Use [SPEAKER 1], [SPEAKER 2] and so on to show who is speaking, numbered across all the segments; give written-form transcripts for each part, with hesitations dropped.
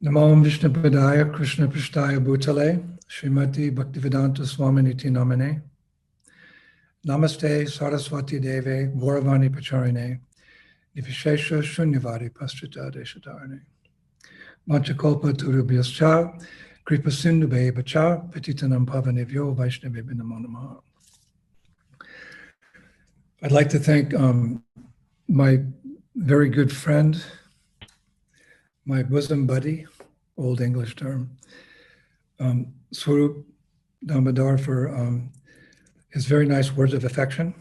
[SPEAKER 1] Namo Vishnu Padaya Krishna Prishtaya Bhutale Srimati Bhaktivedanta Swaminiti Namane Namaste Saraswati Deve Gauravani Pacharine Nivishesha Shunyavadi Pastrita Deshadarane Manchakolpa Turubhyascha Kripa Sindhube Bacha Petitanam Pavanivyo Vaishnavi Namo Namaha. I'd like to thank my very good friend, my bosom buddy, old English term, Swarup Damodar, for his very nice words of affection.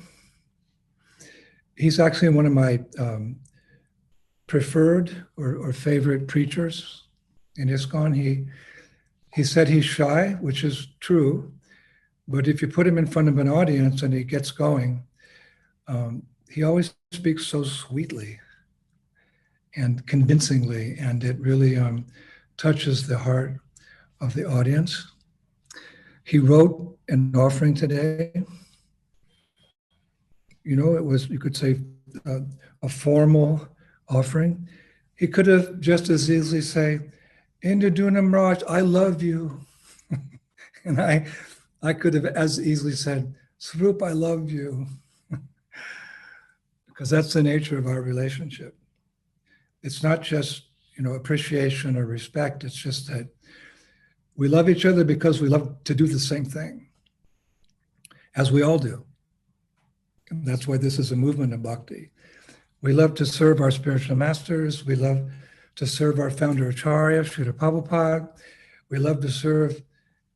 [SPEAKER 1] He's actually one of my preferred or favorite preachers in ISKCON. He said he's shy, which is true, but if you put him in front of an audience and he gets going, he always speaks so sweetly and convincingly, and it really touches the heart of the audience. He wrote an offering today. You know, it was, you could say, a formal offering. He could have just as easily say, Indradunam Raj, I love you. And I could have as easily said, Swarup, I love you. Because that's the nature of our relationship. It's not just, appreciation or respect. It's just that we love each other because we love to do the same thing, as we all do. And that's why this is a movement of bhakti. We love to serve our spiritual masters. We love to serve our founder Acharya, Srila Prabhupada. We love to serve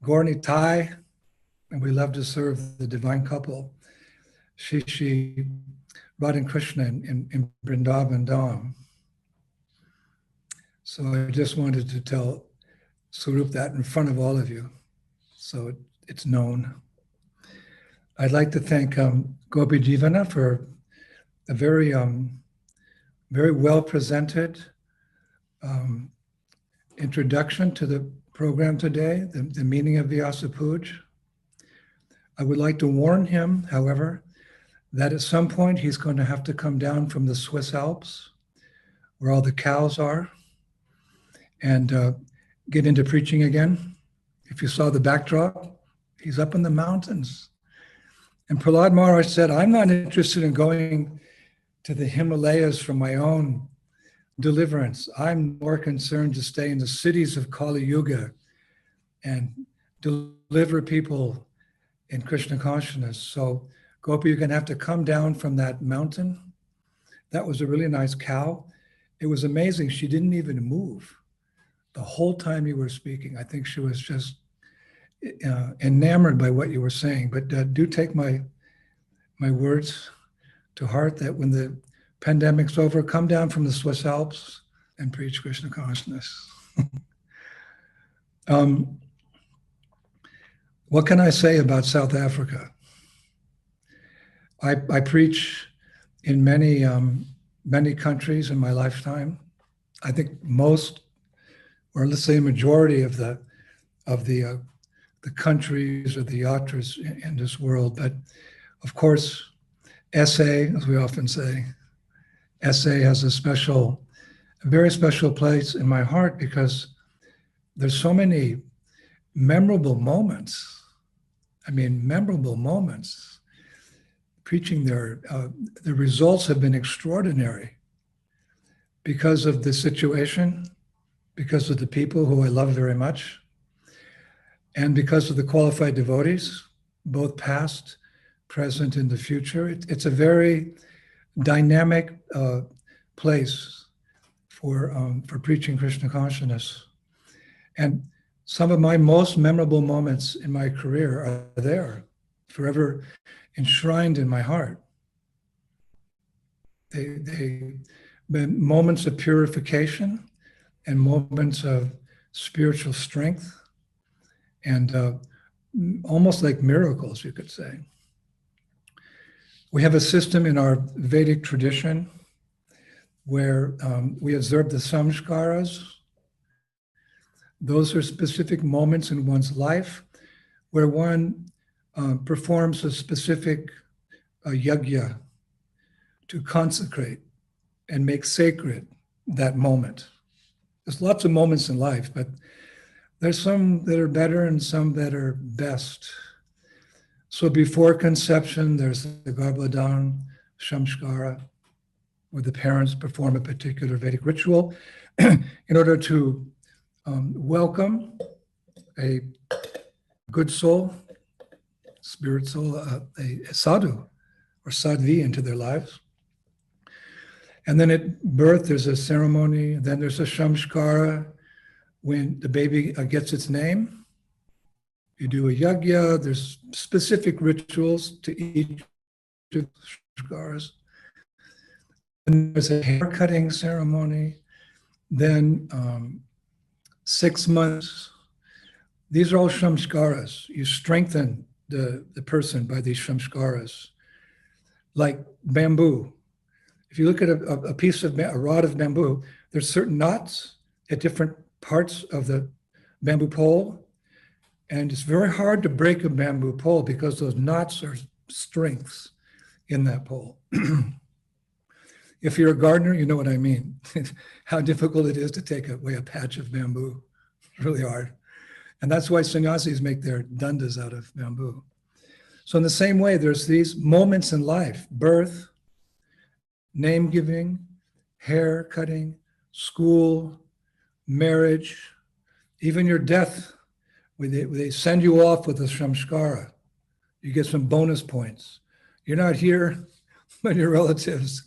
[SPEAKER 1] Gaur Nitai, and we love to serve the divine couple, Shri Radha and Krishna in Vrindavan Dham. So I just wanted to tell Swarup that in front of all of you, so it's known. I'd like to thank Gopi Jivana for a very, very well presented introduction to the program today, the meaning of Vyasa Puj. I would like to warn him, however, that at some point he's going to have to come down from the Swiss Alps, where all the cows are, and get into preaching again. If you saw the backdrop, he's up in the mountains. And Prahlad Maharaj said, I'm not interested in going to the Himalayas for my own deliverance. I'm more concerned to stay in the cities of Kali Yuga and deliver people in Krishna consciousness. So Gopi, you're gonna have to come down from that mountain. That was a really nice cow. It was amazing. She didn't even move the whole time you were speaking. I think she was just enamored by what you were saying. But do take my words to heart that when the pandemic's over, come down from the Swiss Alps and preach Krishna consciousness. What can I say about South Africa? I preach in many countries in my lifetime. I think most, or let's say a majority of the countries or the yatras in this world. But of course, SA, as we often say, SA has a very special place in my heart because there's so many memorable moments. I mean, memorable moments. Preaching there, the results have been extraordinary because of the situation, because of the people who I love very much, and because of the qualified devotees, both past, present, and the future. It's a very dynamic place for preaching Krishna consciousness. And some of my most memorable moments in my career are there, forever enshrined in my heart. They've been moments of purification and moments of spiritual strength and almost like miracles, you could say. We have a system in our Vedic tradition where we observe the samskaras. Those are specific moments in one's life where one performs a specific yajna to consecrate and make sacred that moment. There's lots of moments in life, but there's some that are better and some that are best. So before conception, there's the Garbhodan samskara, where the parents perform a particular Vedic ritual in order to welcome a good soul, spirit soul, a sadhu or sadhvi into their lives. And then at birth, there's a ceremony. Then there's a samskara when the baby gets its name. You do a yajna. There's specific rituals to each of the samskaras. And there's a hair cutting ceremony. Then 6 months. These are all samskaras. You strengthen the person by these samskaras. Like bamboo. If you look at a piece of a rod of bamboo, there's certain knots at different parts of the bamboo pole. And it's very hard to break a bamboo pole because those knots are strengths in that pole. If you're a gardener, you know what I mean. How difficult it is to take away a patch of bamboo. It's really hard. And that's why sannyasis make their dandas out of bamboo. So in the same way, there's these moments in life: birth, name giving, hair cutting, school, marriage, even your death. They send you off with a samskara. You get some bonus points. You're not here, but your relatives,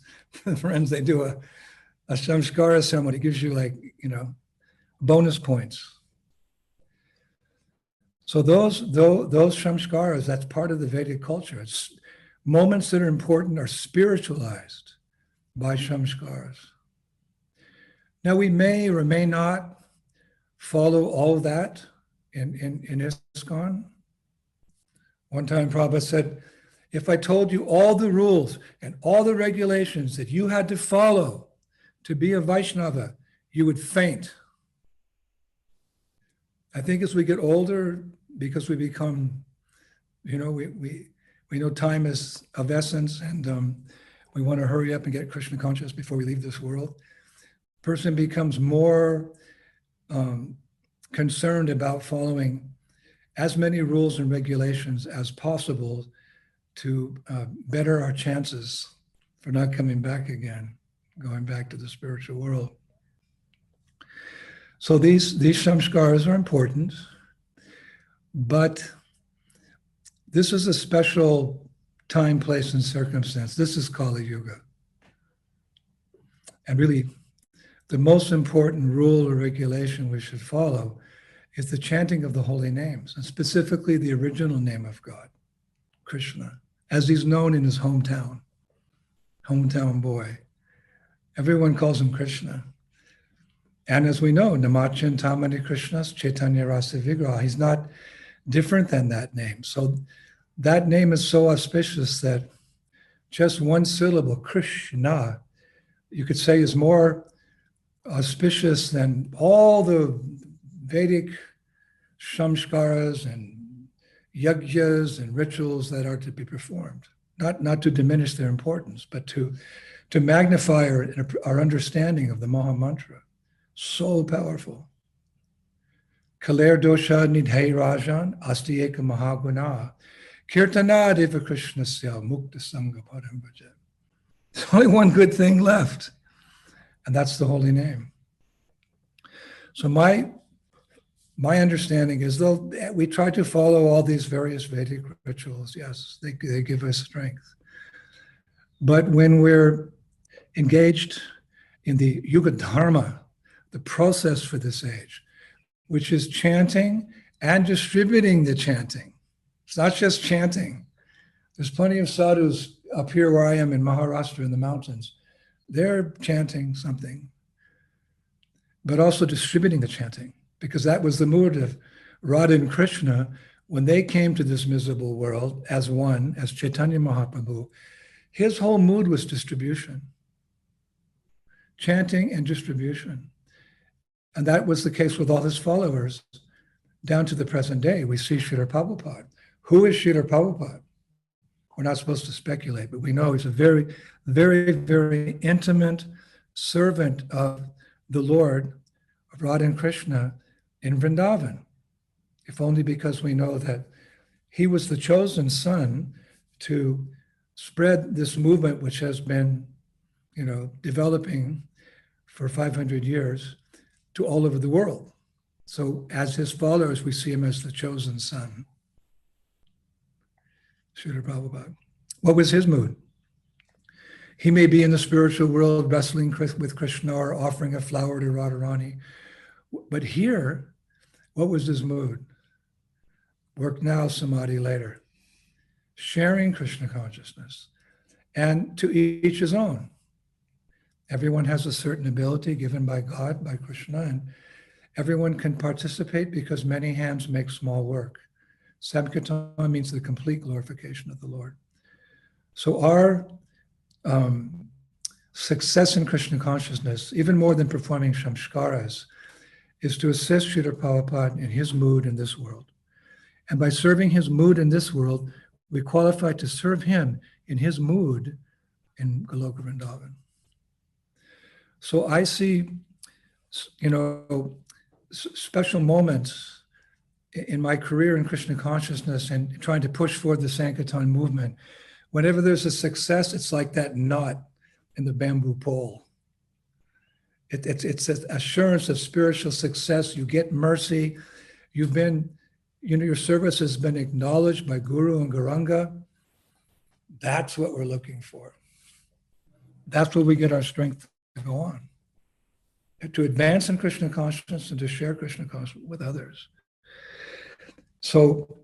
[SPEAKER 1] friends, they do a samskara ceremony. It gives you bonus points. So those samskaras, that's part of the Vedic culture. It's moments that are important are spiritualized by samskaras. Now we may or may not follow all of that in ISKCON. One time Prabhupada said, if I told you all the rules and all the regulations that you had to follow to be a Vaishnava, you would faint. I think as we get older, because we become, we know time is of essence, and we want to hurry up and get Krishna conscious before we leave this world. Person becomes more concerned about following as many rules and regulations as possible to better our chances for not coming back again, going back to the spiritual world. So these samskaras are important, but this is a special time, place, and circumstance. This is Kali Yuga. And really, the most important rule or regulation we should follow is the chanting of the holy names, and specifically the original name of God, Krishna, as he's known in his hometown boy. Everyone calls him Krishna. And as we know, Namachin Tamani Krishnas Chaitanya Rasa Vigraha, he's not different than that name. So that name is so auspicious that just one syllable, Krishna, you could say is more auspicious than all the Vedic samskaras and yajnas and rituals that are to be performed. Not to diminish their importance, but to magnify our understanding of the Maha Mantra. So powerful. Kaler dosha nidhai rajan asti eka mahaguna kirtana deva krishnasya mukta sangha padam bhaja. There's only one good thing left, and that's the holy name. So my understanding is, though we try to follow all these various Vedic rituals, yes, they give us strength. But when we're engaged in the Yuga dharma, the process for this age, which is chanting and distributing the chanting. It's not just chanting. There's plenty of sadhus up here where I am in Maharashtra in the mountains. They're chanting something, but also distributing the chanting, because that was the mood of Radha and Krishna when they came to this miserable world as one, as Chaitanya Mahaprabhu. His whole mood was distribution, chanting and distribution. And that was the case with all his followers down to the present day. We see Srila Prabhupada. Who is Srila Prabhupada? We're not supposed to speculate, but we know he's a very, very, very intimate servant of the Lord, of Radha and Krishna in Vrindavan, if only because we know that he was the chosen son to spread this movement, which has been, developing for 500 years to all over the world. So as his followers, we see him as the chosen son. Srila Prabhupada. What was his mood? He may be in the spiritual world wrestling with Krishna or offering a flower to Radharani. But here, what was his mood? Work now, samadhi later. Sharing Krishna consciousness. And to each his own. Everyone has a certain ability given by God, by Krishna, and everyone can participate because many hands make small work. Samskaras means the complete glorification of the Lord. So our success in Krishna consciousness, even more than performing samskaras, is to assist Srila Prabhupada in his mood in this world. And by serving his mood in this world, we qualify to serve him in his mood in Goloka Vrindavan. So I see, special moments in my career in Krishna consciousness and trying to push forward the Sankirtan movement. Whenever there's a success, it's like that knot in the bamboo pole. It's an assurance of spiritual success. You get mercy. You've been, your service has been acknowledged by Guru and Gauranga. That's what we're looking for. That's where we get our strength to go on. To advance in Krishna consciousness and to share Krishna consciousness with others. So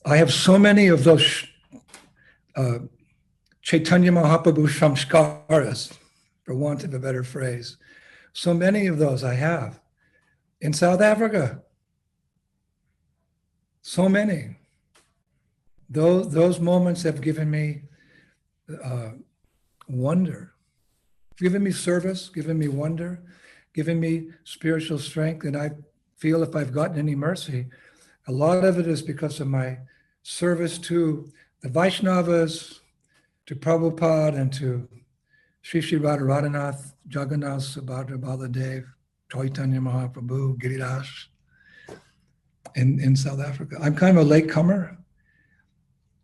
[SPEAKER 1] I have so many of those Chaitanya Mahaprabhu samskaras, for want of a better phrase. So many of those I have in South Africa. So many. Those moments have given me wonder, given me service, given me wonder, given me spiritual strength. And I feel if I've gotten any mercy, a lot of it is because of my service to the Vaishnavas, to Prabhupada, and to Sri Sri Radharanath, Jagannath, Subhadra, Baladev, Chaitanya Mahaprabhu, Giriraj in South Africa. I'm kind of a latecomer.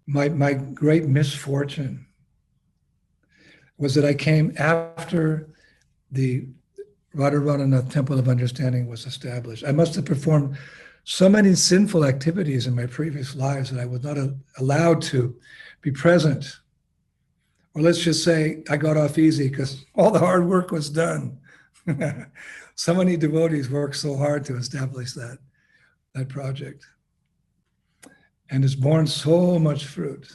[SPEAKER 1] My great misfortune was that I came after the Radharanath Temple of Understanding was established. I must have performed so many sinful activities in my previous lives that I was not allowed to be present. Or let's just say I got off easy because all the hard work was done. So many devotees worked so hard to establish that project. And it's borne so much fruit.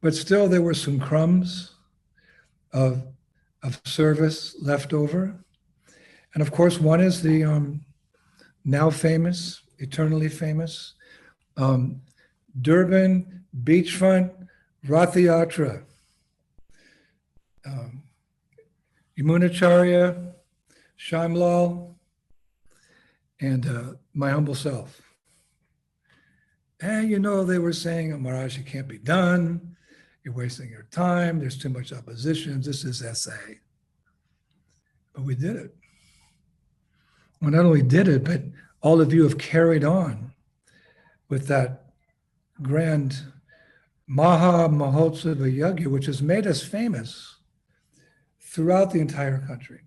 [SPEAKER 1] But still there were some crumbs of service left over. And of course, one is the now famous, eternally famous, Durban beachfront Rath Yatra. Yamunacharya, Shyamlal, and my humble self. And they were saying, Maharaj, it can't be done. You're wasting your time. There's too much opposition. This is SA. But we did it. Well, not only did it, but all of you have carried on with that grand Maha Mahotsava Yajna, which has made us famous throughout the entire country.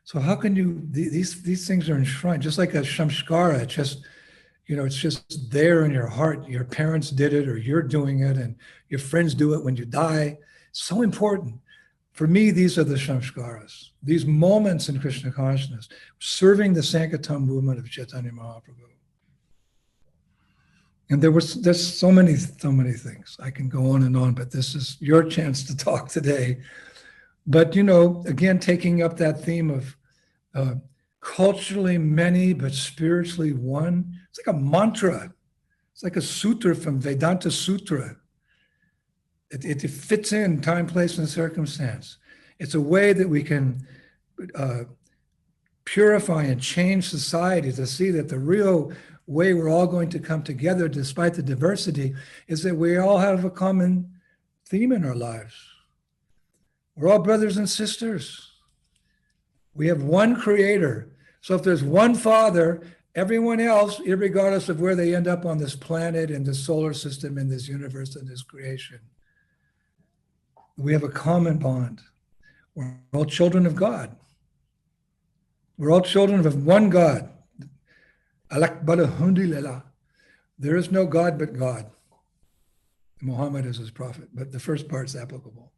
[SPEAKER 1] So how can you, these things are enshrined, just like a samskara, it's just there in your heart. Your parents did it, or you're doing it, and your friends do it when you die. So important. For me, these are the samskaras, these moments in Krishna consciousness, serving the Sankirtan movement of Chaitanya Mahaprabhu. And there's so many things. I can go on and on, but this is your chance to talk today. But, again, taking up that theme of culturally many, but spiritually one. It's like a mantra. It's like a sutra from Vedanta Sutra. It fits in time, place, and circumstance. It's a way that we can purify and change society to see that the real way we're all going to come together despite the diversity is that we all have a common theme in our lives. We're all brothers and sisters. We have one creator. So if there's one Father, everyone else, irregardless of where they end up on this planet, in this solar system, in this universe, in this creation, we have a common bond. We're all children of God. We're all children of one God. There is no God but God. Muhammad is his prophet, but the first part's applicable.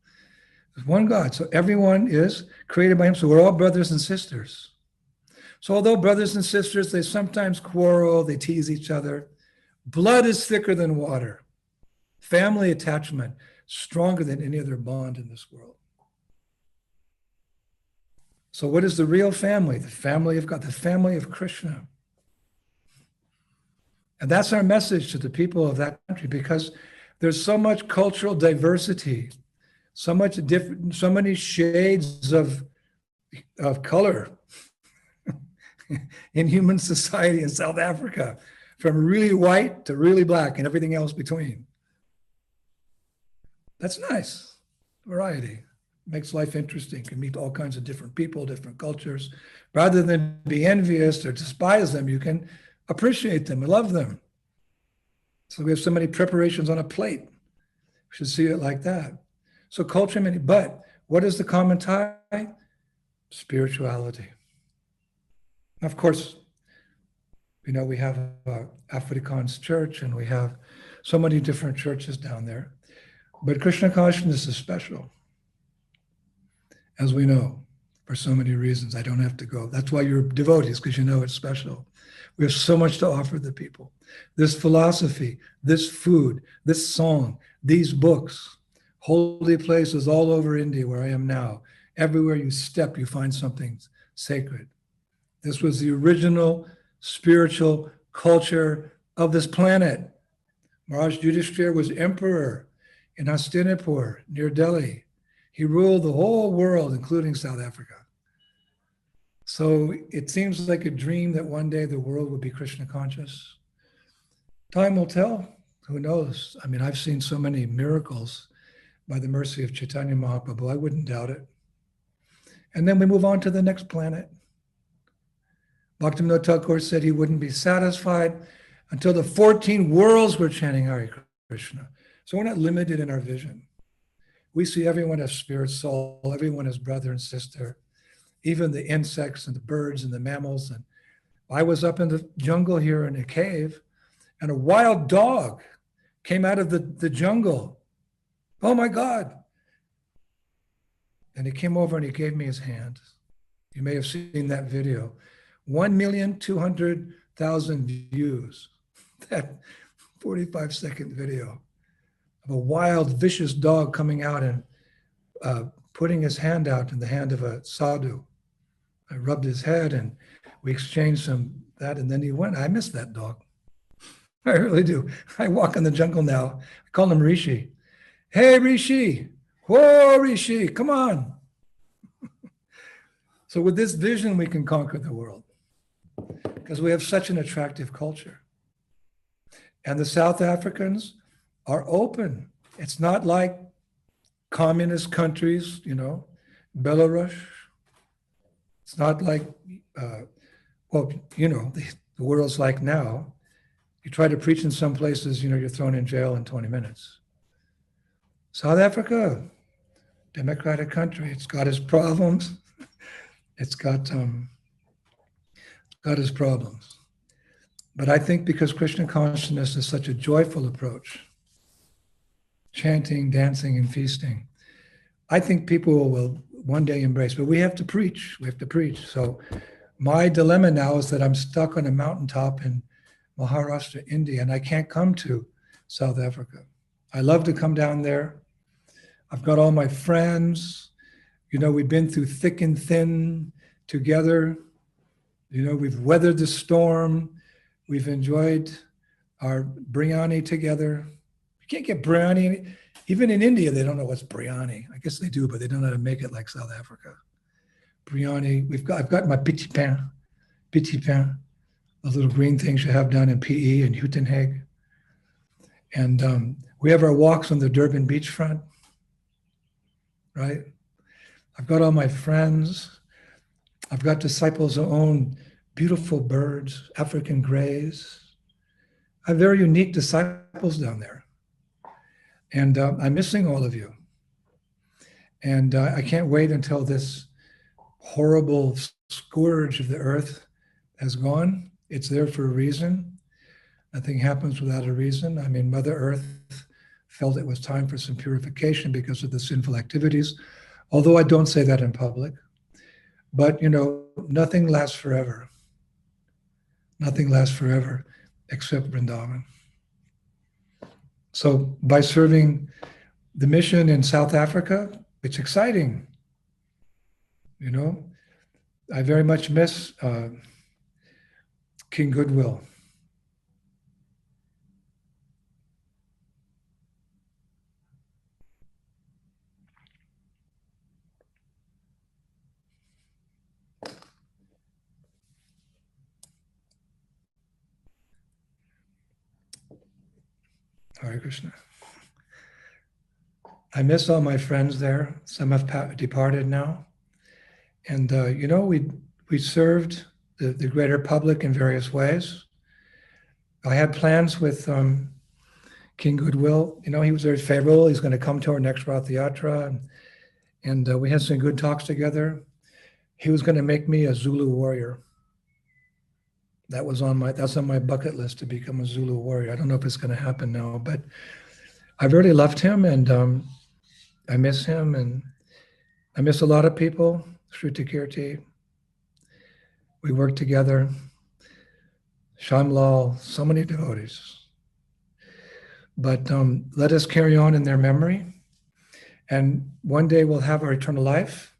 [SPEAKER 1] There's one God. So everyone is created by him. So we're all brothers and sisters. So although brothers and sisters, they sometimes quarrel, they tease each other, blood is thicker than water. Family attachment, stronger than any other bond in this world. So what is the real family? The family of God, the family of Krishna. And that's our message to the people of that country, because there's so much cultural diversity, so much different, so many shades of color in human society in South Africa, from really white to really black and everything else between. That's nice. Variety makes life interesting. Can meet all kinds of different people, different cultures. Rather than be envious or despise them, you can appreciate them and love them. So we have so many preparations on a plate. We should see it like that. So culture, but what is the common tie? Spirituality. Of course, we have Afrikaans church, and we have so many different churches down there. But Krishna consciousness is special, as we know, for so many reasons. I don't have to go. That's why you're devotees, because you know it's special. We have so much to offer the people. This philosophy, this food, this song, these books, holy places all over India where I am now. Everywhere you step, you find something sacred. This was the original spiritual culture of this planet. Maharaj Yudhishthira was emperor in Hastinapur, near Delhi. He ruled the whole world, including South Africa. So it seems like a dream that one day the world would be Krishna conscious. Time will tell. Who knows? I mean, I've seen so many miracles by the mercy of Chaitanya Mahaprabhu. I wouldn't doubt it. And then we move on to the next planet. Bhaktivinoda Thakur said he wouldn't be satisfied until the 14 worlds were chanting Hare Krishna. So we're not limited in our vision. We see everyone as spirit, soul, everyone as brother and sister, even the insects and the birds and the mammals. And I was up in the jungle here in a cave, and a wild dog came out of the jungle. Oh my God. And he came over and he gave me his hand. You may have seen that video. 1,200,000 views. That 45-second video of a wild, vicious dog coming out and putting his hand out in the hand of a sadhu. I rubbed his head and we exchanged that, and then he went. I miss that dog. I really do. I walk in the jungle now. I call him Rishi. Hey, Rishi. Whoa, Rishi, come on. So with this vision, we can conquer the world because we have such an attractive culture. And the South Africans are open. It's not like communist countries, Belarus. It's not like, the world's like now. You try to preach in some places, you're thrown in jail in 20 minutes. South Africa, democratic country, it's got its problems. It's got its problems. But I think because Krishna consciousness is such a joyful approach, chanting, dancing, and feasting, I think people will one day embrace. But we have to preach. We have to preach. So my dilemma now is that I'm stuck on a mountaintop in Maharashtra, India, and I can't come to South Africa. I love to come down there. I've got all my friends. We've been through thick and thin together. We've weathered the storm. We've enjoyed our biryani together. You can't get biryani. Even in India, they don't know what's biryani. I guess they do, but they don't know how to make it like South Africa. Biryani. I've got my petit pain, the little green things you have down in PE and Uitenhage. And we have our walks on the Durban beachfront, right? I've got all my friends. I've got disciples who own beautiful birds, African grays. I have very unique disciples down there. And I'm missing all of you. And I can't wait until this horrible scourge of the earth has gone. It's there for a reason. Nothing happens without a reason. I mean, Mother Earth felt it was time for some purification because of the sinful activities, although I don't say that in public. But, nothing lasts forever. Nothing lasts forever except Vrindavan. So by serving the mission in South Africa, it's exciting. I very much miss King Goodwill. Hare Krishna. I miss all my friends there. Some have departed now. And, we served the greater public in various ways. I had plans with King Goodwill. He was very favorable. He's going to come to our next Rath Yatra. And we had some good talks together. He was going to make me a Zulu warrior. That's on my bucket list, to become a Zulu warrior. I don't know if it's going to happen now, but I really loved him, and I miss him, and I miss a lot of people. Shruti Kirti. We worked together. Shamlal, so many devotees. But let us carry on in their memory. And one day we'll have our eternal life.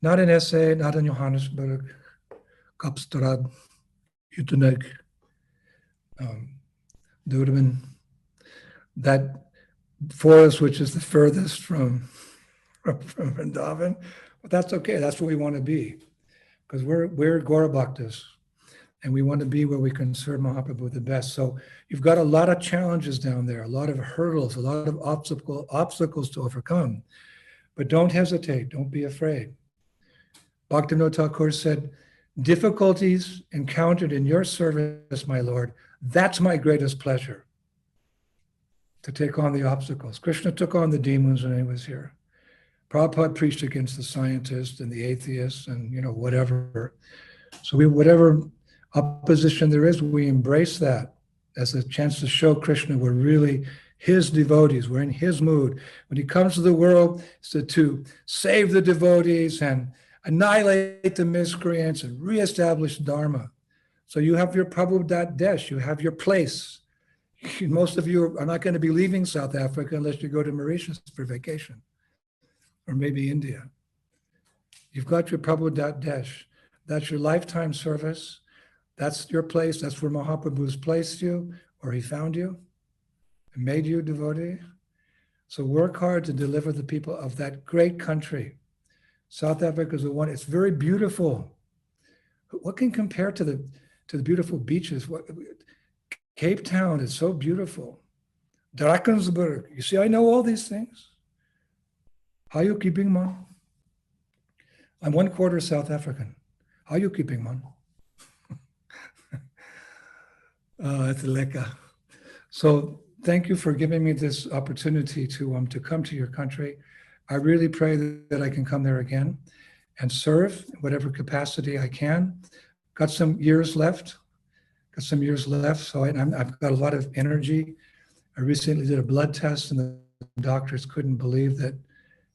[SPEAKER 1] Not in SA, not in Johannesburg, Kapstad, Utenig, Durban. That forest, which is the furthest from Vrindavan. But that's okay. That's where we want to be. Because we're Gaura Bhaktas. And we want to be where we can serve Mahaprabhu the best. So you've got a lot of challenges down there, a lot of hurdles, a lot of obstacles to overcome. But don't hesitate. Don't be afraid. Bhaktivinoda Thakur said, difficulties encountered in your service, my Lord, that's my greatest pleasure, to take on the obstacles. Krishna took on the demons when he was here. Prabhupada preached against the scientists and the atheists and, whatever. So whatever opposition there is, we embrace that as a chance to show Krishna we're really his devotees. We're in his mood. When he comes to the world, it's to save the devotees and annihilate the miscreants and reestablish dharma. So you have your Prabhupada Desh, you have your place. Most of you are not going to be leaving South Africa unless you go to Mauritius for vacation, or maybe India. You've got your Prabhupada Desh. That's your lifetime service. That's your place. That's where Mahaprabhu's placed you, or he found you and made you a devotee. So work hard to deliver the people of that great country. South Africa is the one. It's very beautiful. What can compare to the beautiful beaches? Cape Town is so beautiful. Drakensberg. You see, I know all these things. How are you keeping, man? I'm 1/4 South African. How are you keeping, man? It's lekker. So thank you for giving me this opportunity to come to your country. I really pray that I can come there again and serve in whatever capacity I can. Got some years left. So I've got a lot of energy. I recently did a blood test, and the doctors couldn't believe that.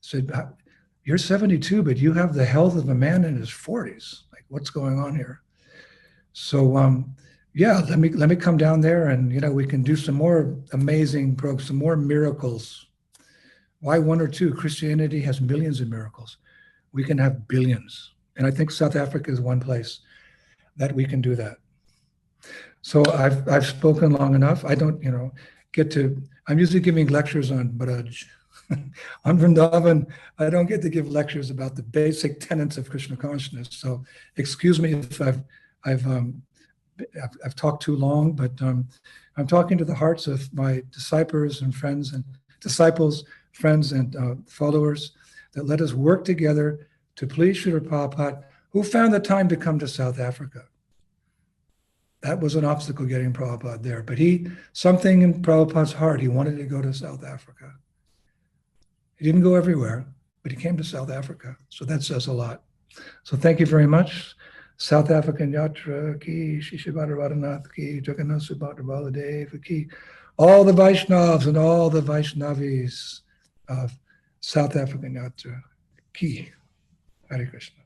[SPEAKER 1] Said, you're 72, but you have the health of a man in his 40s. Like, what's going on here? So let me come down there, and we can do some more amazing programs, some more miracles. Why one or two? Christianity has millions of miracles. We can have billions. And I think South Africa is one place that we can do that. So I've spoken long enough. I don't, I'm usually giving lectures on Braj. On Vrindavan, I don't get to give lectures about the basic tenets of Krishna consciousness. So excuse me if I've talked too long, but I'm talking to the hearts of my disciples and friends and followers, that let us work together to please Srila Prabhupada Who found the time to come to South Africa? That was an obstacle getting Prabhupada there. But something in Prabhupada's heart, he wanted to go to South Africa. He didn't go everywhere, but he came to South Africa. So that says a lot. So thank you very much. South African Yatra ki, Shishibhadra Radhanath ki, Jagannath Subhadra Baladev ki, all the Vaishnavas and all the Vaishnavis of South African Yatra ki. Hare Krishna.